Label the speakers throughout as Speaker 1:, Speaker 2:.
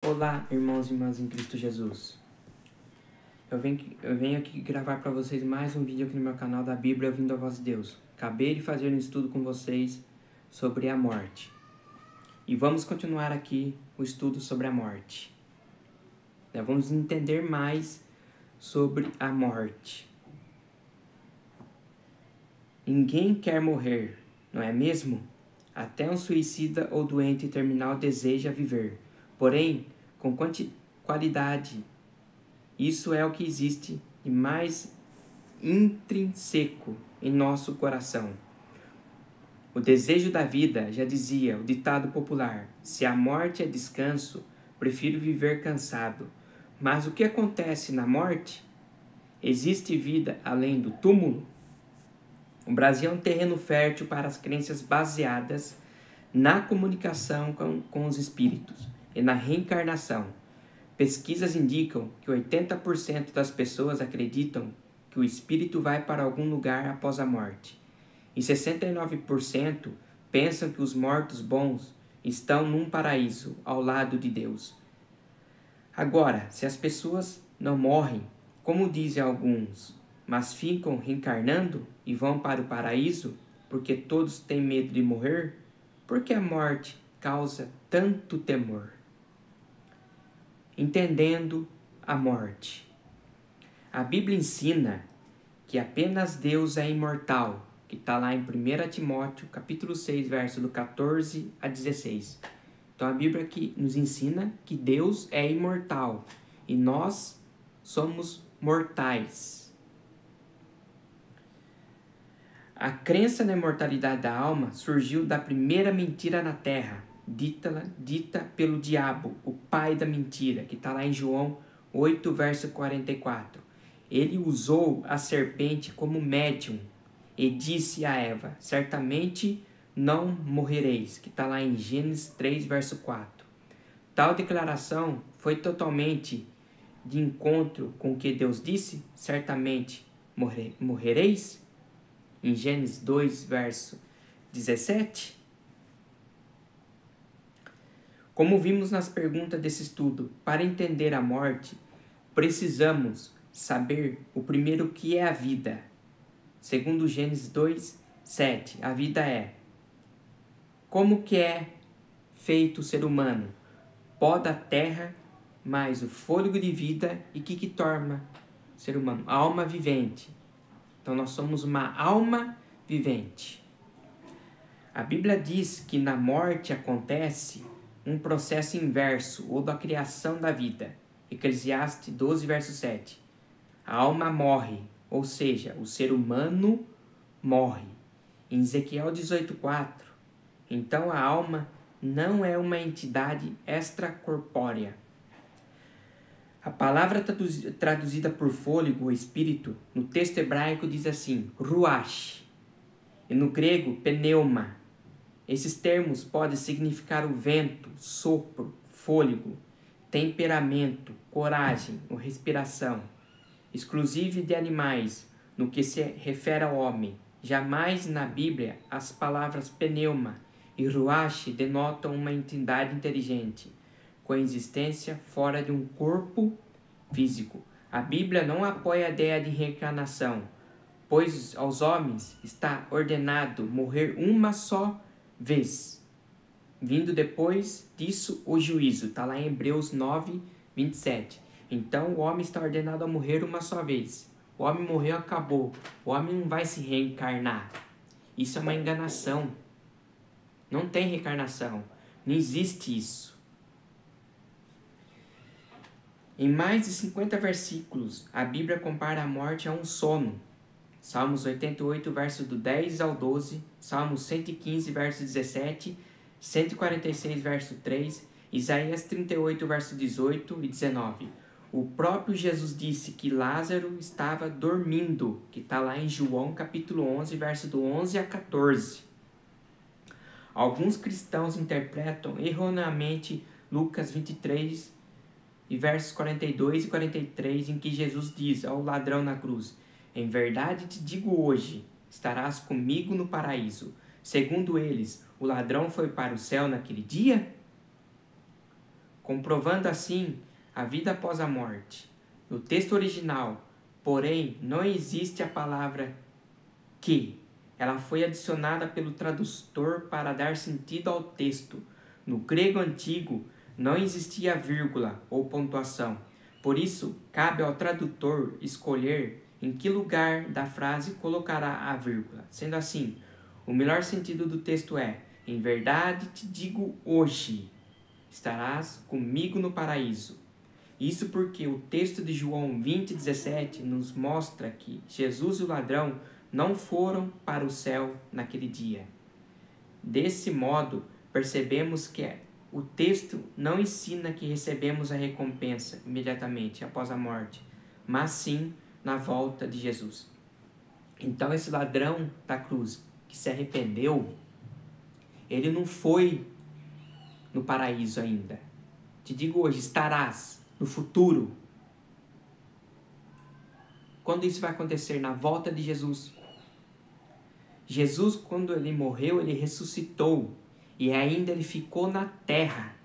Speaker 1: Olá, irmãos e irmãs em Cristo Jesus. Eu venho aqui gravar para vocês mais um vídeo aqui no meu canal da Bíblia Ouvindo a Voz de Deus. Acabei de fazer um estudo com vocês sobre a morte. E vamos continuar aqui o estudo sobre a morte. Vamos entender mais sobre a morte. Ninguém quer morrer, não é mesmo? Até um suicida ou doente terminal deseja viver. Porém, com qualidade, isso é o que existe de mais intrínseco em nosso coração. O desejo da vida, já dizia o ditado popular: se a morte é descanso, prefiro viver cansado. Mas o que acontece na morte? Existe vida além do túmulo? O Brasil é um terreno fértil para as crenças baseadas na comunicação com os espíritos e na reencarnação. Pesquisas indicam que 80% das pessoas acreditam que o espírito vai para algum lugar após a morte. E 69% pensam que os mortos bons estão num paraíso ao lado de Deus. Agora, se as pessoas não morrem, como dizem alguns, mas ficam reencarnando e vão para o paraíso porque todos têm medo de morrer, por que a morte causa tanto temor? Entendendo a morte. A Bíblia ensina que apenas Deus é imortal, que está lá em 1 Timóteo, capítulo 6, verso do 14 a 16. Então a Bíblia aqui nos ensina que Deus é imortal e nós somos mortais. A crença na imortalidade da alma surgiu da primeira mentira na terra, dita pelo diabo, o pai da mentira, que está lá em João 8, verso 44. Ele usou a serpente como médium e disse a Eva: certamente não morrereis, que está lá em Gênesis 3, verso 4. Tal declaração foi totalmente de encontro com o que Deus disse: certamente morrereis, em Gênesis 2, verso 17. Como vimos nas perguntas desse estudo, para entender a morte, precisamos saber o primeiro que é a vida. Segundo Gênesis 2, 7, a vida é: como que é feito o ser humano? Pó da terra, mais o fôlego de vida, e que torna o ser humano? A alma vivente. Então nós somos uma alma vivente. A Bíblia diz que na morte acontece um processo inverso, ou da criação da vida. Eclesiastes 12, verso 7. A alma morre, ou seja, o ser humano morre. Em Ezequiel 18:4, então a alma não é uma entidade extracorpórea. A palavra traduzida por fôlego ou espírito, no texto hebraico diz assim, ruach, e no grego, pneuma. Esses termos podem significar o vento, sopro, fôlego, temperamento, coragem ou respiração, exclusivo de animais, no que se refere ao homem. Jamais na Bíblia as palavras pneuma e ruach denotam uma entidade inteligente, com existência fora de um corpo físico. A Bíblia não apoia a ideia de reencarnação, pois aos homens está ordenado morrer uma só vez, vindo depois disso o juízo. Está lá em Hebreus 9, 27. Então o homem está ordenado a morrer uma só vez. O homem morreu, acabou. O homem não vai se reencarnar. Isso é uma enganação. Não tem reencarnação. Não existe isso. Em mais de 50 versículos, a Bíblia compara a morte a um sono. Salmos 88, verso do 10 ao 12, Salmos 115, verso 17, 146, verso 3, Isaías 38, verso 18 e 19. O próprio Jesus disse que Lázaro estava dormindo, que está lá em João capítulo 11, verso do 11 a 14. Alguns cristãos interpretam erroneamente Lucas 23, e versos 42 e 43, em que Jesus diz ao ladrão na cruz: em verdade te digo hoje, estarás comigo no paraíso. Segundo eles, o ladrão foi para o céu naquele dia? comprovando assim a vida após a morte. No texto original, porém, não existe a palavra que. Ela foi adicionada pelo tradutor para dar sentido ao texto. No grego antigo, não existia vírgula ou pontuação. Por isso, cabe ao tradutor escolher em que lugar da frase colocará a vírgula. Sendo assim, o melhor sentido do texto é: em verdade te digo hoje, estarás comigo no paraíso. Isso porque o texto de João 20:17 nos mostra que Jesus e o ladrão não foram para o céu naquele dia. Desse modo, percebemos que o texto não ensina que recebemos a recompensa imediatamente após a morte, mas sim na volta de Jesus. Então esse ladrão da cruz que se arrependeu, ele não foi no paraíso ainda. Te digo hoje, estarás no futuro. Quando isso vai acontecer? Na volta de Jesus. Jesus, quando ele morreu, ele ressuscitou e ainda ele ficou na terra.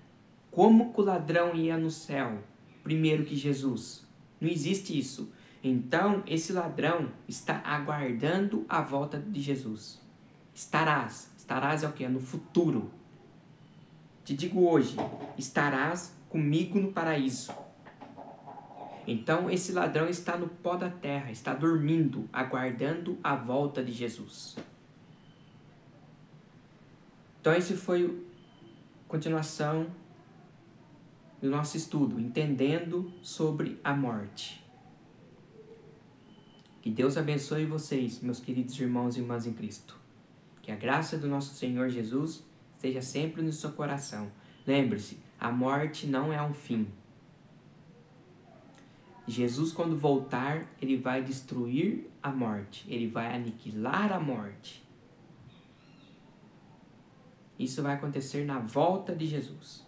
Speaker 1: Como que o ladrão ia no céu primeiro que Jesus? Não existe isso. Então, esse ladrão está aguardando a volta de Jesus. Estarás. Estarás é o quê? No futuro. Te digo hoje, estarás comigo no paraíso. Então, esse ladrão está no pó da terra, está dormindo, aguardando a volta de Jesus. Então, esse foi a continuação do nosso estudo, entendendo sobre a morte. Que Deus abençoe vocês, meus queridos irmãos e irmãs em Cristo. Que a graça do nosso Senhor Jesus esteja sempre no seu coração. Lembre-se, a morte não é um fim. Jesus, quando voltar, ele vai destruir a morte. Ele vai aniquilar a morte. Isso vai acontecer na volta de Jesus.